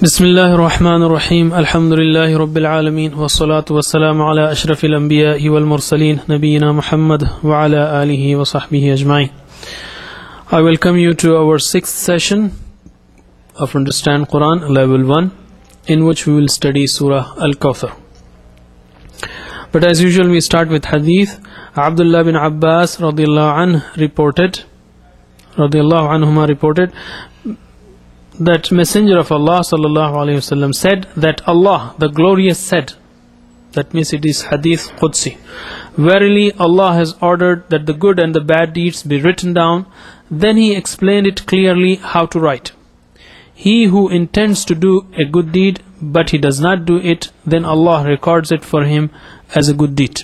بسم الله الرحمن الرحيم الحمد لله رب العالمين والصلاة والسلام على أشرف الأنبياء والمرسلين نبينا محمد وعلى آله وصحبه أجمعين. I welcome you to our sixth session of Understand Quran level 1, in which we will study Surah Al-Kawthar. But as usual, we start with hadith. Abdullah bin Abbas radiyallahu anhuma reported that Messenger of Allah sallallahu alaihi wasallam said that Allah the Glorious said, that means it is hadith Qudsi, verily Allah has ordered that the good and the bad deeds be written down. Then he explained it clearly how to write. He who intends to do a good deed but he does not do it, then Allah records it for him as a good deed.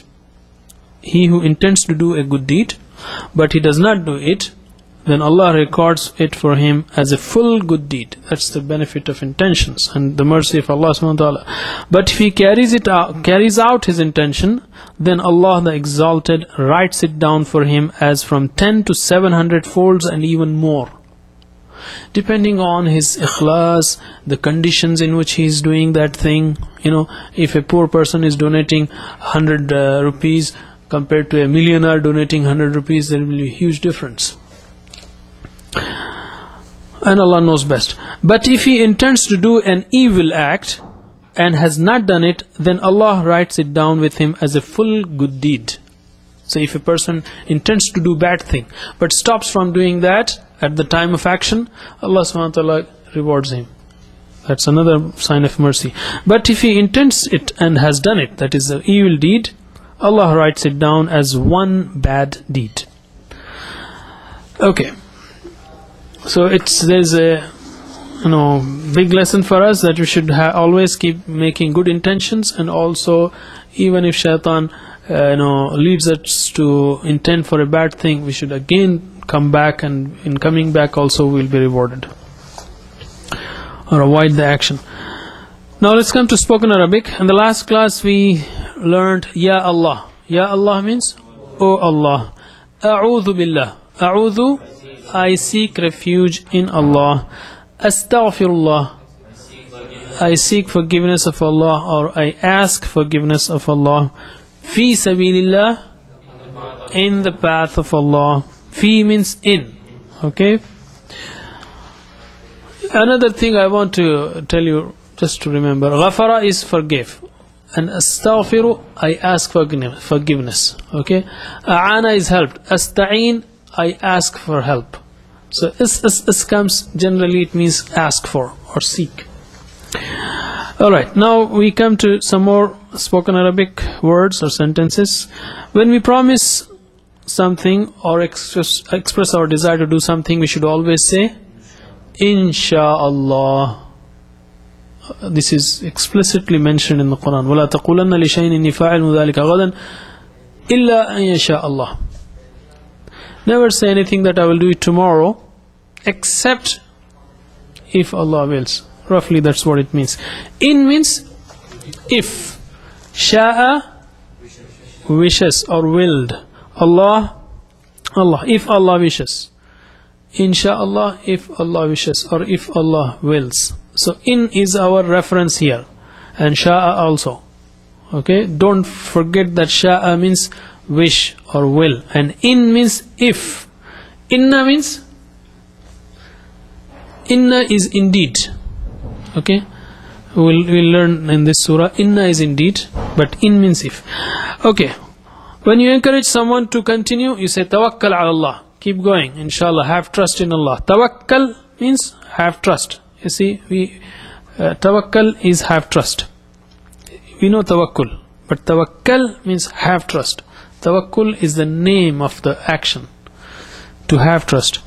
He who intends to do a good deed but he does not do it, then Allah records it for him as a full good deed. That's the benefit of intentions and the mercy of Allah subhanahu wa ta'ala. But if he carries out his intention, then Allah the Exalted writes it down for him as from 10 to 700 folds and even more, depending on his ikhlas, the conditions in which he is doing that thing. If a poor person is donating 100 rupees compared to a millionaire donating 100 rupees, there will be a huge difference. And Allah knows best. But if he intends to do an evil act and has not done it, then Allah writes it down with him as a full good deed. So if a person intends to do bad thing but stops from doing that at the time of action, Allah subhanahu wa ta'ala rewards him. That's another sign of mercy. But if he intends it and has done it, that is the evil deed, Allah writes it down as one bad deed. Okay. So there's a big lesson for us that we should always keep making good intentions, and also even if shaitan leads us to intend for a bad thing, we should again come back, and in coming back also we will be rewarded, or avoid the action. Now let's come to spoken Arabic. In the last class we learned Ya Allah. Ya Allah means O Allah. A'udhu billah. A'udhu, I seek refuge in Allah. Astaghfirullah, I seek forgiveness of Allah, or I ask forgiveness of Allah. Fi sabilillah, in the path of Allah. Fi means in. Okay. Another thing I want to tell you, just to remember, Ghafara is forgive, and astaghfiru, I ask forgiveness. Okay. A'ana is helped. Asta'in, I ask for help. So is comes, generally it means ask for or seek. Alright, now we come to some more spoken Arabic words or sentences. When we promise something or express our desire to do something, we should always say Insha'Allah. This is explicitly mentioned in the Quran. وَلَا تَقُولَنَّ لِشَيْءٍ إِنِّي فَاعِلٌ ذَلِكَ غَدًا إِلَّا أَن يَشَاءَ اللَّهُ. Never say anything that I will do it tomorrow, except if Allah wills. Roughly that's what it means. In means if. Sha'a, wishes or willed. Allah, if Allah wishes. Insha'Allah, if Allah wishes, or if Allah wills. So in is our reference here, and sha'a also. Okay, don't forget that sha'a means wish or will, and in means if. Inna means, inna is indeed. Okay, we'll learn in this surah inna is indeed, but in means if. Okay, when you encourage someone to continue, you say tawakkal ala Allah, keep going, inshallah, have trust in Allah. Tawakkal means have trust. You see, tawakkal is have trust. We know tawakkul, but tawakkal means have trust. Tawakkul is the name of the action, to have trust.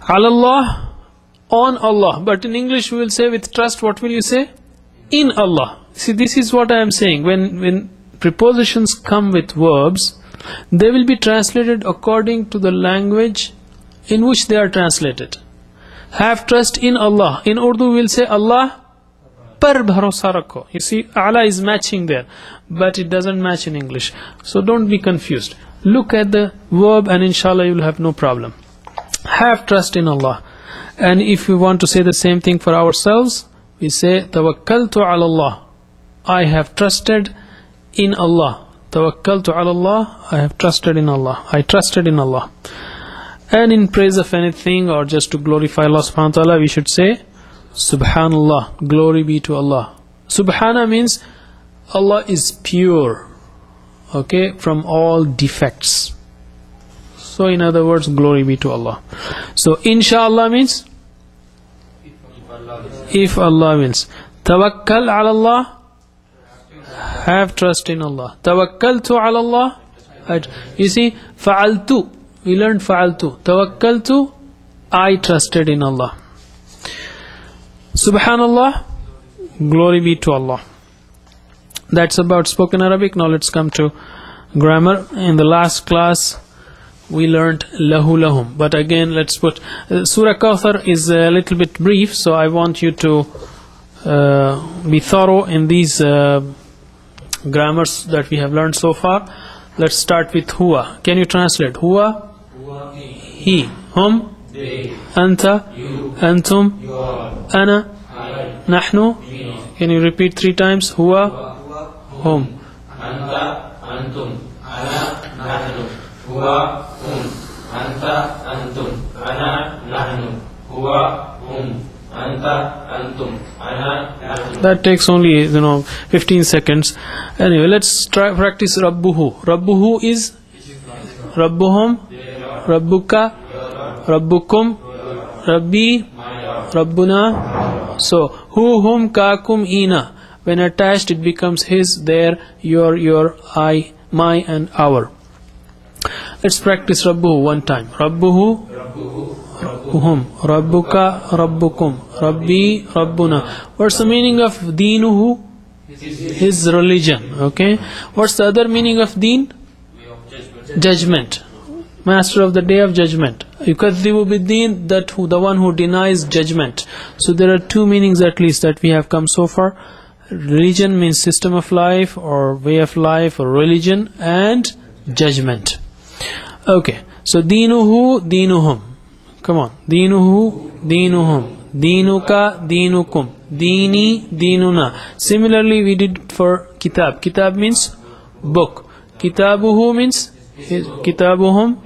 Allah, on Allah. But in English we will say with trust, what will you say? In Allah. See, this is what I am saying. When prepositions come with verbs, they will be translated according to the language in which they are translated. Have trust in Allah. In Urdu we will say Allah par bharosa rakho. You see, Allah is matching there, but it doesn't match in English. So don't be confused. Look at the verb and inshallah you will have no problem. Have trust in Allah. And if we want to say the same thing for ourselves, we say tawakkaltu ala Allah, I have trusted in Allah. Tawakkaltu ala Allah, I have trusted in Allah, I trusted in Allah. And in praise of anything or just to glorify Allah subhanahu wa ta'ala, we should say Subhanallah, glory be to Allah. Subhana means Allah is pure, okay, from all defects. So in other words, glory be to Allah. So inshallah means if Allah wills. Tawakkal ala Allah, have trust in Allah. Tawakkaltu ala Allah, you see, fa'altu, we learned fa'altu. Tawakkaltu, I trusted in Allah. Subhanallah, glory be to Allah. That's about spoken Arabic. Now let's come to grammar. In the last class we learned lahu lahum, but again let's put Surah Kawthar is a little bit brief, so I want you to be thorough in these grammars that we have learned so far. Let's start with huwa. Can you translate? Huwa, he, hum, anta, antum, ana, nahnu. Can you repeat 3 times? Huwa, hum, anta, antum, ana, nahnu. Huwa, hum, anta, antum, ana, nahnu. Huwa, hum, anta, antum, ana, nahnu. That takes only 15 seconds. Anyway, let's try practice rabbuhu. Rabbuhu is rabbuhum, rabbuka, rabbukum, rabbi, rabbuna. So hu, hum, ka, kum, ina. When attached, it becomes his, their, your, I, my, and our. Let's practice rabbuhu one time. Rabbuhu, rabbuhum, rabbuka, rabbukum, rabbi, rabbuna. What's the meaning of deenuhu? His religion. Okay. What's the other meaning of deen? Judgment. Master of the day of judgment. Yukadhibu bid-deen, that who, the one who denies judgment. So there are 2 meanings at least that we have come so far. Religion means system of life or way of life or religion, and judgment. Okay, so deenuhu, deenuhum. Come on. Deenuhu, deenuhum. Deenuka, deenukum. Deeni, deenuna. Similarly we did for kitab. Kitab means book. Kitabuhu means kitabuhum,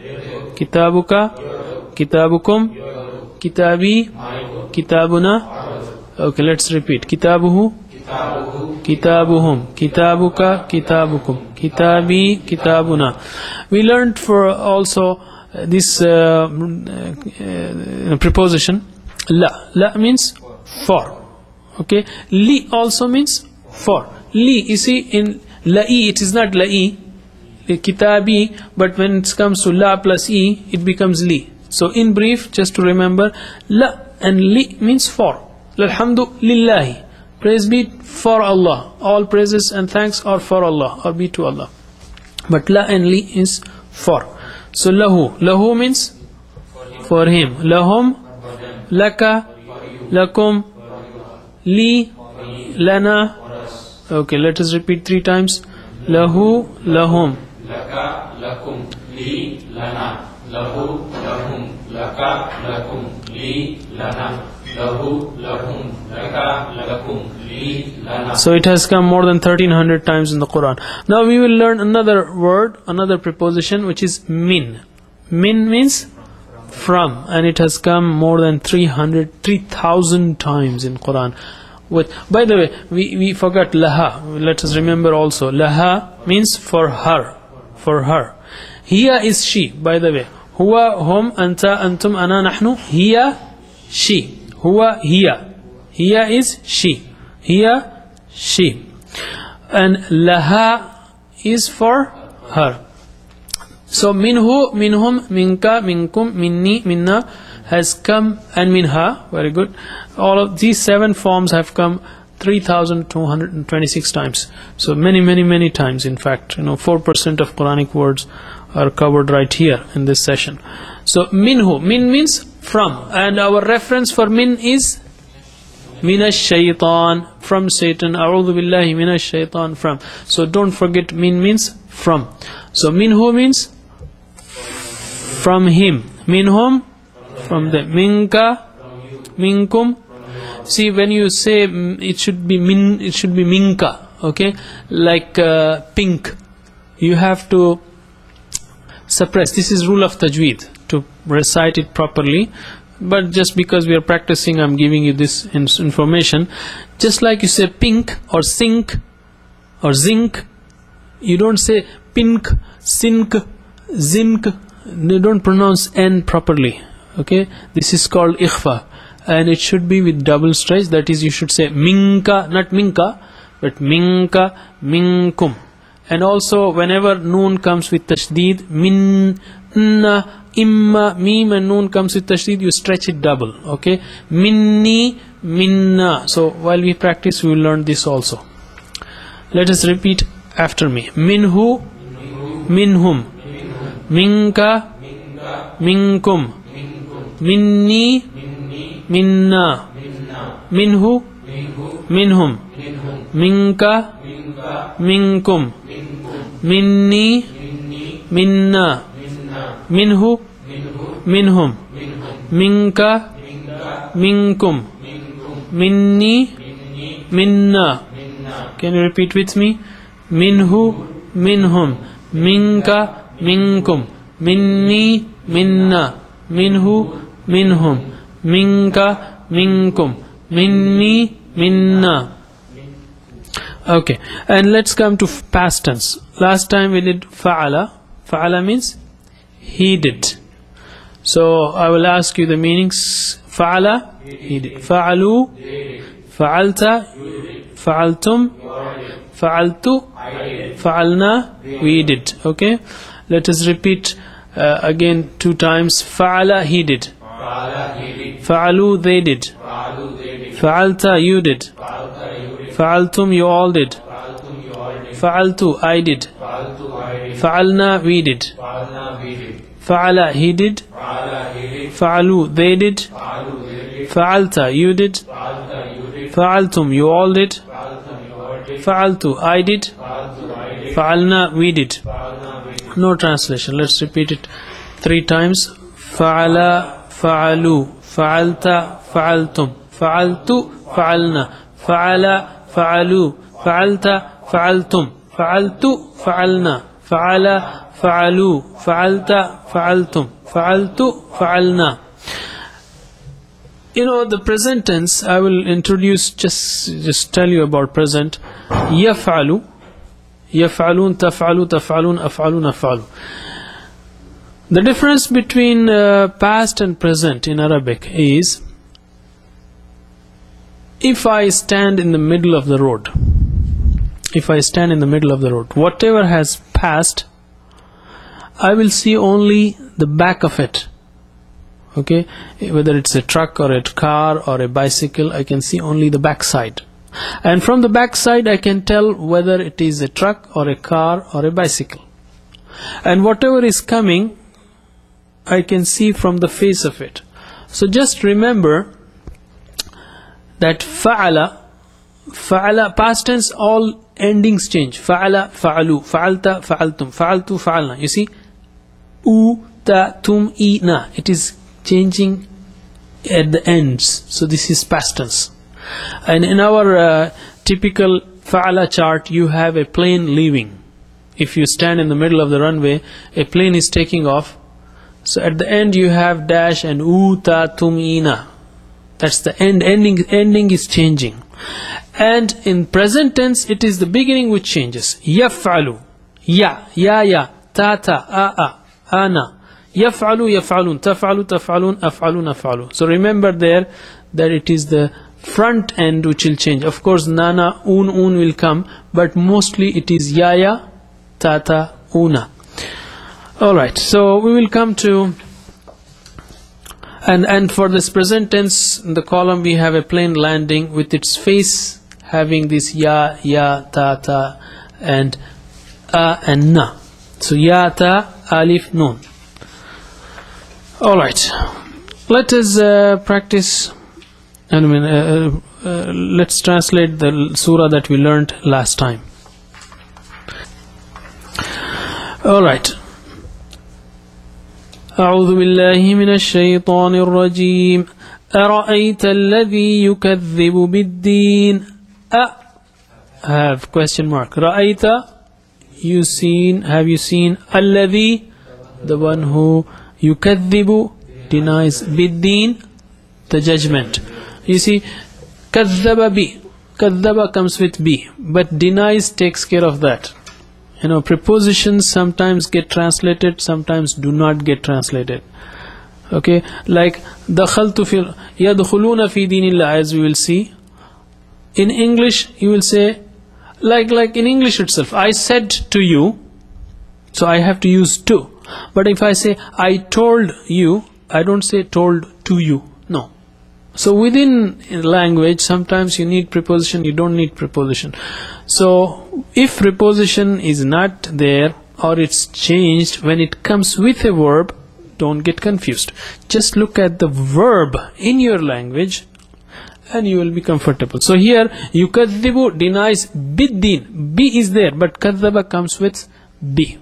kitabuka, kitabukum, kitabi, kitabuna. Okay, let's repeat. Kitabuhu, kitabuhum, kitabuka, kitabukum, kitabi, kitabuna. We learned for also this preposition la. La means for. Okay, li also means for. Li, you see, in la'i it is not la'i, kitabi, but when it comes to la plus e, it becomes li. So in brief, just to remember, la and li means for. Alhamdu lillahi, praise be for Allah. All praises and thanks are for Allah, or be to Allah. But la and li is for. So lahu, lahu means for him. Lahum, laka, lakum, li, lana. Okay, let us repeat 3 times. Lahu, lahum, laka, lakum, li, lana. Lahu, lahum, laka, lakum, li, lana. Lahu, lahum, laka, lakum, li, lana. So it has come more than 1300 times in the Quran. Now we will learn another word, another preposition, which is min. Min means from, and it has come more than 3,000 times in Quran. By the way, we forgot laha. Let us remember also, laha means for her, for her. Hiya is she, by the way. Huwa, hum, anta, antum, ana, nahnu. Hiya, she. Huwa, hiya. Hiya is she. Hiya, she. And laha is for her. So minhu, minhum, minka, minkum, minni, minna has come, and minha, very good. All of these 7 forms have come 3,226 times. So many times. In fact, 4% of Quranic words are covered right here in this session. So minhu, min means from, and our reference for min is minash shaitan, from Satan. A'udhu billahi minash shaitan, from. So don't forget, min means from. So minhu means from him. Minhum, from them. Minka, minkum, See, when you say it should be minka, okay, like pink, you have to suppress. This is rule of tajweed, to recite it properly. But just because we are practicing, I'm giving you this information. Just like you say pink or sink or zinc, you don't say pink, sink, zinc. They don't pronounce N properly. Okay, this is called ikhfa, and it should be with double stretch. That is, you should say minka, not minka, but minka, minkum. And also, whenever noon comes with tashdid, min, na, imma, mim and noon comes with tashdid, you stretch it double. Okay, minni, minna. So while we practice, we will learn this also. Let us repeat after me. Minhu, minhum, minka, minkum, minni, minna, minhu, minhum, minka, minkum, minni, minna, minhu, minhum, minka, minkum, minni, minna. Can you repeat with me? Minhu, minhum, minka, minkum, minni, minna, minhu, minhum, minka, minkum, minni, minna. Okay, and let's come to past tense. Last time we did fa'ala. Fa'ala means he did. So I will ask you the meanings. Fa'ala, he did. Fa'alu, fa'alta, fa'altum, fa'altu, fa'alna, we did. Okay, let us repeat again 2 times. Fa'ala, he did. Fa'alu, they did. Fa'alta, you did. Fa'altum, you all did. Fa'altu, I did. Fa'alna, we did. Fa'ala, he did. Fa'alu, they did. Fa'alta, you did. Fa'altum, you all did. Fa'altu, I did. Fa'alna, we did. No translation. Let's repeat it 3 times. Fa'ala, fa'alu, fa'alta, fa'altum, fa'altu, fa'alna, fa'ala, fa'alu, fa'alta, fa'altum, fa'altu, fa'alna, fa'ala, fa'alu, fa'alta, fa'altum, fa'altu, fa'alna. You know, the present tense, I will introduce, just tell you about present. Yaf'alu, yaf'alun, taf'alu, taf'alun, af'alun, af'alu. The difference between past and present in Arabic is, if I stand in the middle of the road, whatever has passed, I will see only the back of it. Okay, whether it's a truck or a car or a bicycle, I can see only the back side. And from the back side, I can tell whether it is a truck or a car or a bicycle. And whatever is coming, I can see from the face of it. So just remember that fa'ala, past tense, all endings change. Fa'ala, fa'alu, fa'alta, fa'altum, fa'altu, fa'alna. You see, u, ta, tum, i, na. It is changing at the ends. So this is past tense. And in our typical fa'ala chart, you have a plane leaving. If you stand in the middle of the runway, a plane is taking off. So at the end you have dash and u, ta, tum, i, na. That's the end. Ending is changing. And in present tense, it is the beginning which changes. Yaf'alu, ya, ta, a, ana. Yaf'alu, yaf'alun, taf'alu, taf'alun, af'alun, af'alu. So remember there that it is the front end which will change. Of course, nana, un will come, but mostly it is ya, ta, una. Alright, so we will come to, and for this present tense, in the column we have a plane landing with its face having this ya, ta, and a and na. So ya, ta, alif, nun. Alright, let us practice, and let's translate the surah that we learned last time. Alright. أعوذ بالله من الشيطان الرجيم أرأيت الذي يكذب بالدين. Have question mark. رأيت, you seen, have you seen. الذي, the one who يكذب, denies. بالدين, the judgment. You see, كذب بي, كذب comes with be, but denies takes care of that. You know, prepositions sometimes get translated, sometimes do not get translated. Okay, like دخلت في يدخلون في دين الله, as we will see. In English you will say, like in English itself, I said to you, so I have to use to. But if I say I told you, I don't say told to you. No. So within language, sometimes you need preposition, you don't need preposition. So if preposition is not there or it's changed when it comes with a verb, don't get confused. Just look at the verb in your language and you will be comfortable. So here, yukadhibu denies biddin. Bi is there, but kadhaba comes with bi.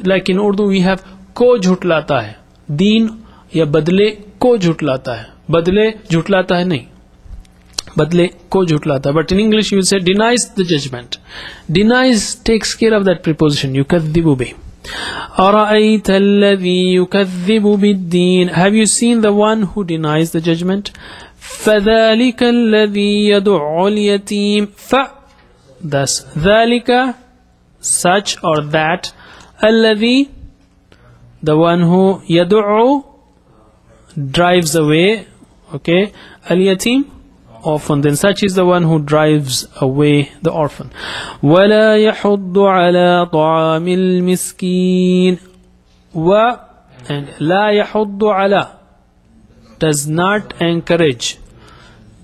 Like in Urdu, we have ko jhutlata hai. Deen ya badle ko jhutlata hai. Badle jhutlata hai nahi. Badle ko jhutlata. But in English, you will say denies the judgment. Denies takes care of that preposition. Yukadhibu bi. أرأيت الذي يكذب بالدين. Have you seen the one who denies the judgment? فذلك الذي يدع اليتيم. Thus ذلك, such or that. الذي, the one who يدع, drives away. Okay, اليتيم, orphan. Then such is the one who drives away the orphan. ولا يحض على طعام المسكين. و and لا يحض على, does not encourage.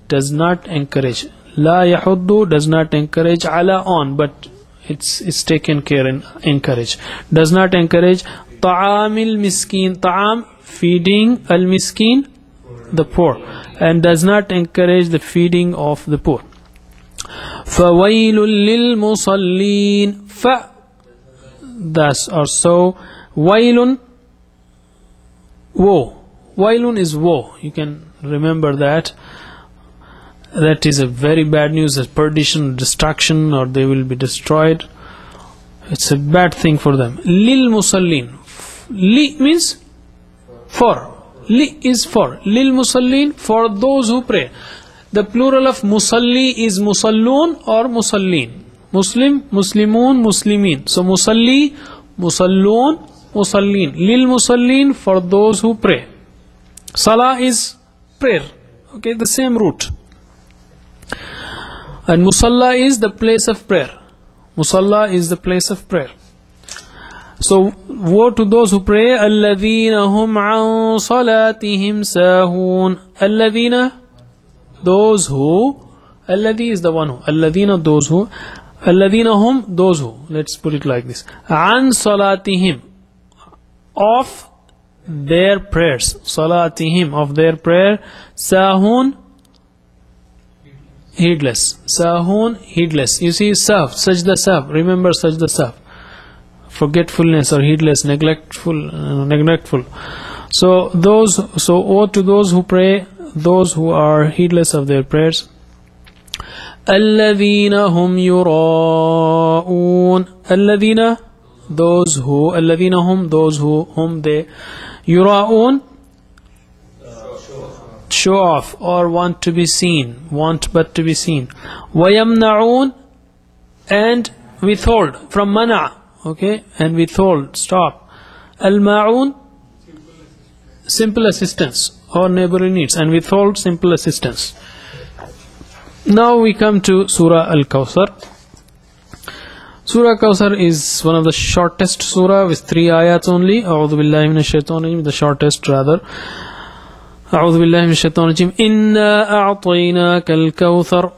Does not encourage. لا يحض does not encourage. على on, but it's taken care in encourage. Does not encourage. طعام المسكين. طعام, feeding. المسكين, the poor, and does not encourage the feeding of the poor. فَوَيْلٌ لِلْمُصَلِّينَ. Thus or so. وَيْلٌ, woe. وَيْلٌ is woe. You can remember that. That is a very bad news, as perdition, destruction, or they will be destroyed. It's a bad thing for them. لِلْمُصَلِّينَ. Li means for. Li is for. Lil musallin, for those who pray. The plural of musalli is musallun or musallin. Muslim, muslimun, muslimin. So musalli, musallun, musallin. Lil musallin, for those who pray. Salah is prayer. Okay, the same root. And musalla is the place of prayer. Musalla is the place of prayer. So, woe to those who pray. الَّذِينَ هُمْ عَنْ صَلَاتِهِمْ سَاهُونَ. الَّذِينَ, those who. الَّذِي is the one who. الَّذِينَ, those who. الَّذِينَ هُمْ, those who. Let's put it like this. عَنْ صَلَاتِهِمْ, of their prayers. صَلَاتِهِمْ, of their prayer. سَاهُونَ, heedless. Sahun, heedless. You see, sahv, sajda sahv. Remember sajda sahv. Forgetfulness or heedless, neglectful. So woe to those who pray, those who are heedless of their prayers. الَّذِينَ هُمْ يُرَاءُونَ. الَّذِينَ, those who. الَّذِينَ هُمْ, those who, whom they. يُرَاءُونَ, show off or want to be seen, want but to be seen. وَيَمْنَعُونَ, and withhold, from mana. Okay, and withhold, stop. Al-ma'un, simple assistance or neighborly needs, and withhold simple assistance. Now we come to Surah Al-Kawthar. Surah Kawthar is one of the shortest surah with 3 ayats only. A'udhu billahi minash shaitanir rajim, the shortest rather. A'udhu billahi minash shaitanir rajim. Inna a'tainaka al-kawthar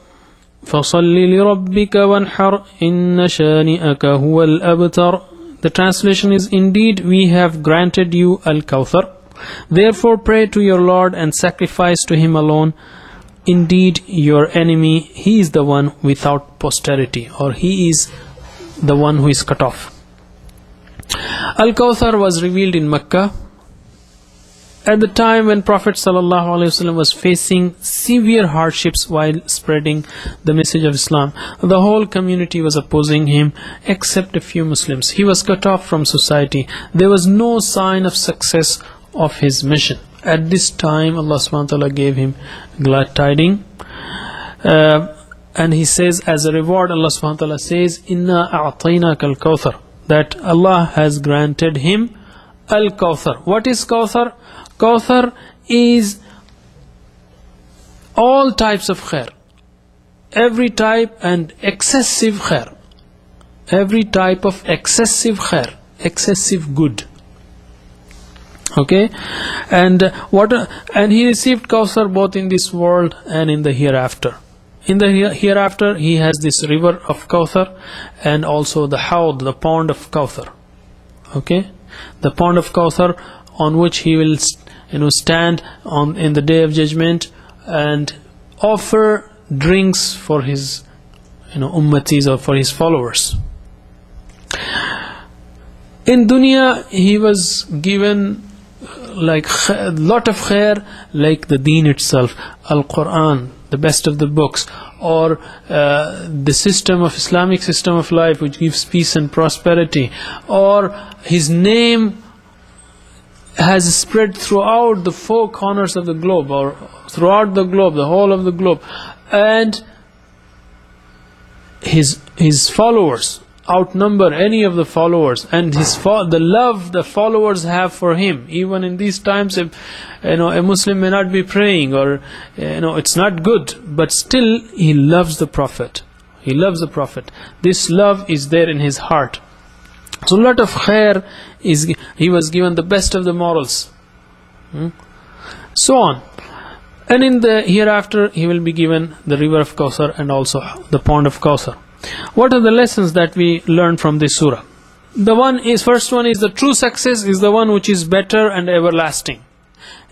فَصَلِّ لِرَبِّكَ وَانْحَرْ إِنَّ شَانِئَكَ هُوَ الْأَبْتَرُ. The translation is, indeed we have granted you Al-Kawthar, therefore pray to your Lord and sacrifice to him alone. Indeed your enemy, he is the one without posterity, or he is the one who is cut off. Al-Kawthar was revealed in Mecca, at the time when Prophet ﷺ was facing severe hardships while spreading the message of Islam. The whole community was opposing him except a few Muslims. He was cut off from society. There was no sign of success of his mission. At this time, Allah subhanahu wa ta'ala gave him glad tidings. And he says, as a reward, Allah subhanahu wa ta'ala says, Inna a'tainaka al-kawthar, that Allah has granted him al-kawthar. What is kawthar? Kawthar is all types of khair, every type and excessive khair, every type of excessive khair, excessive good. Okay, and he received Kawthar both in this world and in the hereafter. In the hereafter, he has this river of Kawthar and also the Hawd, the pond of Kawthar. Okay, the pond of Kawthar on which he will, stand on in the day of judgment and offer drinks for his, ummatis, or for his followers. In dunya, he was given like a lot of khair, like the deen itself, Al-Quran, the best of the books, or the system of Islamic system of life which gives peace and prosperity, or his name has spread throughout the 4 corners of the globe, or throughout the globe, the whole of the globe, and his followers outnumber any of the followers, and the love the followers have for him. Even in these times, a Muslim may not be praying, or it's not good, but still he loves the Prophet. He loves the Prophet. This love is there in his heart. So a lot of khair he was given the best of the morals, so on. And in the hereafter, he will be given the river of Kawthar and also the pond of Kawthar. What are the lessons that we learn from this surah? First one is the true success is the one which is better and everlasting.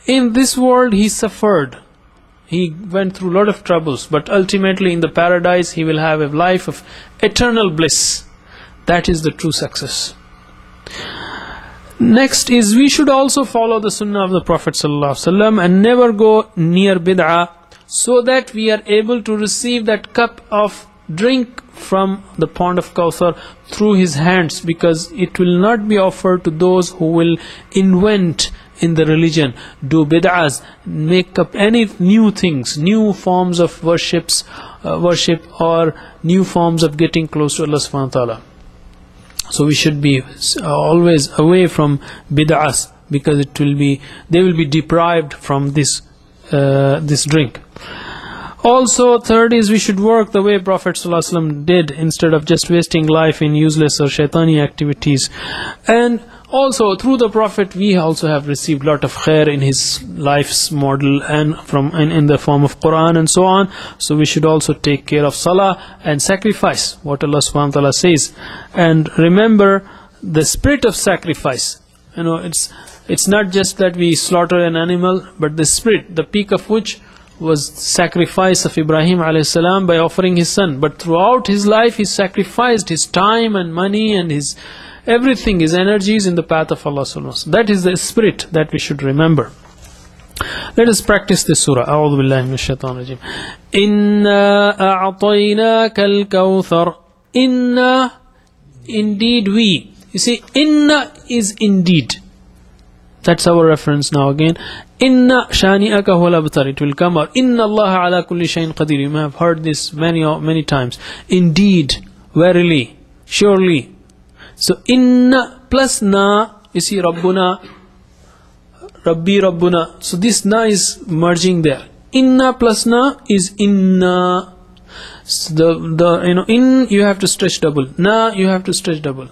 In this world, he suffered. He went through a lot of troubles, but ultimately in the paradise, he will have a life of eternal bliss. That is the true success. Next is, we should also follow the sunnah of the Prophet ﷺ and never go near bid'ah, so that we are able to receive that cup of drink from the pond of Kawthar through his hands, because it will not be offered to those who will invent in the religion, do bid'ahs, make up any new things, new forms of worship, or new forms of getting close to Allah subhanahu wa ta'ala. So we should be always away from bid'ahs, because they will be deprived from this drink. Also, third is, we should work the way Prophet ﷺ did, instead of just wasting life in useless or shaitani activities. And also, through the Prophet, we also have received a lot of khair in his life's model and in the form of Quran and so on. So we should also take care of salah and sacrifice, what Allah subhanahu wa ta'ala says. And remember the spirit of sacrifice. It's not just that we slaughter an animal, but the spirit, the peak of which was sacrifice of Ibrahim alayhi salam by offering his son. But throughout his life, he sacrificed his time and money and his everything, his energies, in the path of Allah subhanahu wa ta'ala. That is the spirit that we should remember. Let us practice this surah. A'udhu billahi minash shaitanir rajim. Inna a'tainaka al-kawthar. Inna, indeed we. You see, inna is indeed. That's our reference now again. Inna shani'aka huwal abtar. It will come out. Inna Allah ala kulli shayin qadir. You may have heard this many times. Indeed, verily, surely. So inna plus na, you see, Rabbuna, Rabbi Rabbuna. So this na is merging there. Inna plus na is inna. So in you have to stretch double. Na you have to stretch double.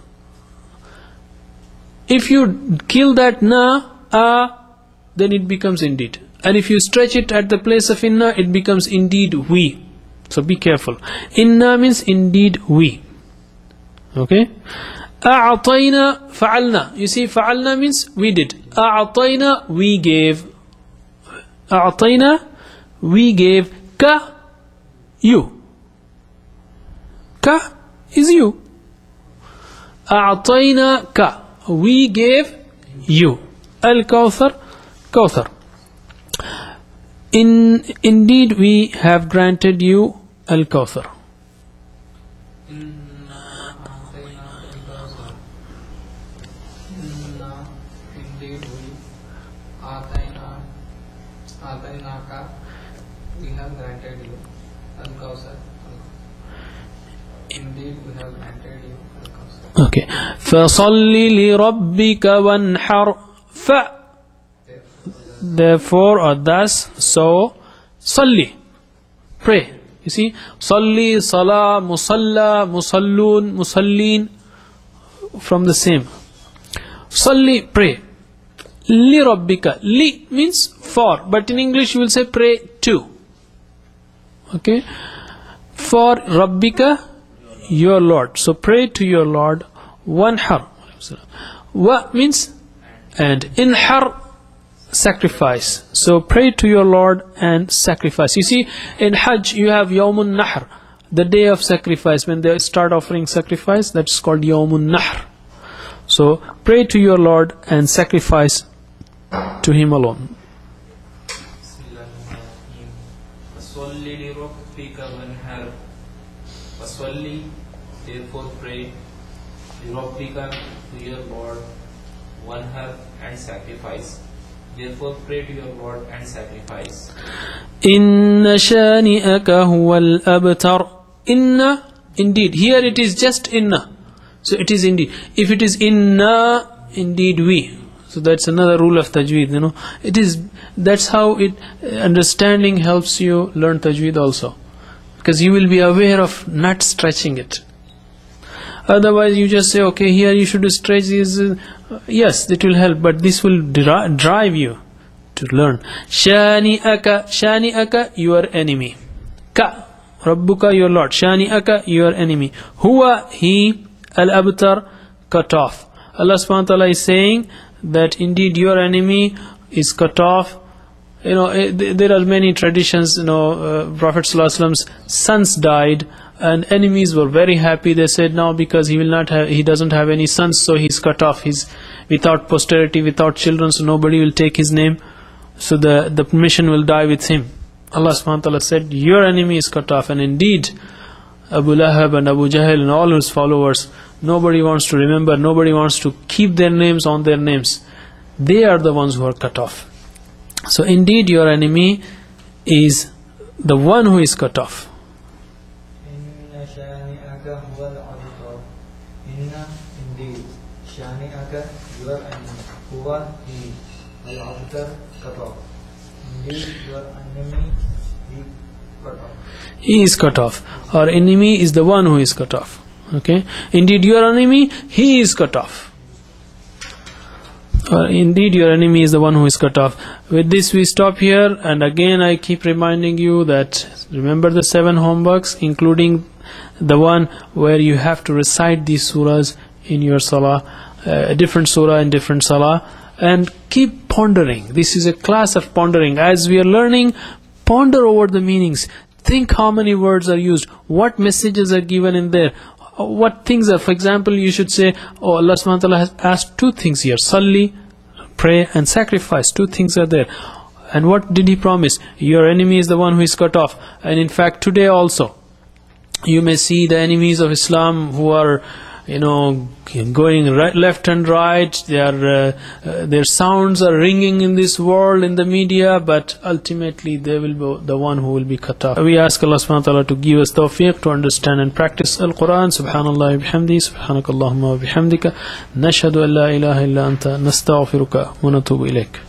If you kill that na, then it becomes indeed. And if you stretch it at the place of inna, it becomes indeed we. So be careful. Inna means indeed we. Okay? A'atayna fa'alna. You see, fa'alna means we did. A'atayna, we gave. A'atayna, we gave. Ka, you. Ka is you. A'atayna ka. We gave you Al-Kawthar, Kawthar. Indeed we have granted you Al-Kawthar. Indeed we Atainaka, we have granted you Al-Kawthar. Indeed we have granted you Al-Kawthar. Okay. فَصَلِّ لِرَبِّكَ وَانْحَرْ Therefore or thus, so, salli, pray. You see, salli, salah, musalla, musallun, musallin, from the same. Salli, pray. Li rabbika. Li means for, but in English you will say pray to. Okay. For rabbika, your Lord. So pray to your Lord. Wanhar. Wa means and. Inhar, sacrifice. So pray to your Lord and sacrifice. You see, in Hajj you have Yawmun Nahr, the day of sacrifice. When they start offering sacrifice, that's called Yawmun Nahr. So pray to your Lord and sacrifice to Him alone. Therefore pray لِرَبِّكَ to your Lord, wanhar and sacrifice. Therefore pray to your Lord and sacrifice. Inna shani'aka huwal abtar. Inna, indeed. Here it is just inna. So it is indeed. If it is inna, indeed we. So that's another rule of tajweed, you know. It is, that's how it, understanding helps you learn tajweed also. Because you will be aware of not stretching it. Otherwise you just say, okay, here you should stretch this. Yes, it will help, but this will drive you to learn. Shani'aka, shani'aka, your enemy. Ka, Rabbuka, your Lord. Shani'aka, your enemy. Huwa, he, al-abtar, cut off. Allah subhanahu wa ta'ala is saying that indeed your enemy is cut off. You know, there are many traditions, you know, Prophet sallallahu alaihi wasallam's sons died, and enemies were very happy. They said, now because he doesn't have any sons, so he's cut off. He's without posterity, without children, so nobody will take his name. So the mission will die with him. Allah subhanahu wa ta'ala said, your enemy is cut off. And indeed, Abu Lahab and Abu Jahl and all his followers, nobody wants to remember, nobody wants to keep their names on their names. They are the ones who are cut off. So indeed your enemy is the one who is cut off. Inna shani'aka huwal abtar. Inna, indeed, shani'aka, your enemy. Huwa, he, al-abtar, cut off. Indeed, your enemy, he cut off. He is cut off. Our enemy is the one who is cut off. Okay. Indeed your enemy, he is cut off. Indeed your enemy is the one who is cut off. With this we stop here, and again I keep reminding you that remember the 7 homeworks, including the one where you have to recite these surahs in your salah, a different surah in different salah, and keep pondering. This is a class of pondering. As we are learning, ponder over the meanings. Think how many words are used, what messages are given in there, what things are. For example, you should say, oh, Allah subhanahu wa ta'ala has asked 2 things here, salli, pray, and sacrifice. 2 things are there. And what did he promise? Your enemy is the one who is cut off. And in fact today also you may see the enemies of Islam who are, you know, going right, left and right. Their sounds are ringing in this world, in the media, but ultimately they will be the one who will be cut off. We ask Allah subhanahu wa ta'ala to give us tawfiq to understand and practice Al-Quran. Subhanallah bihamdi, subhanakallahumma wa bihamdika, nashhadu an la ilaha illa anta, nastaghfiruka wa natubu ilayk.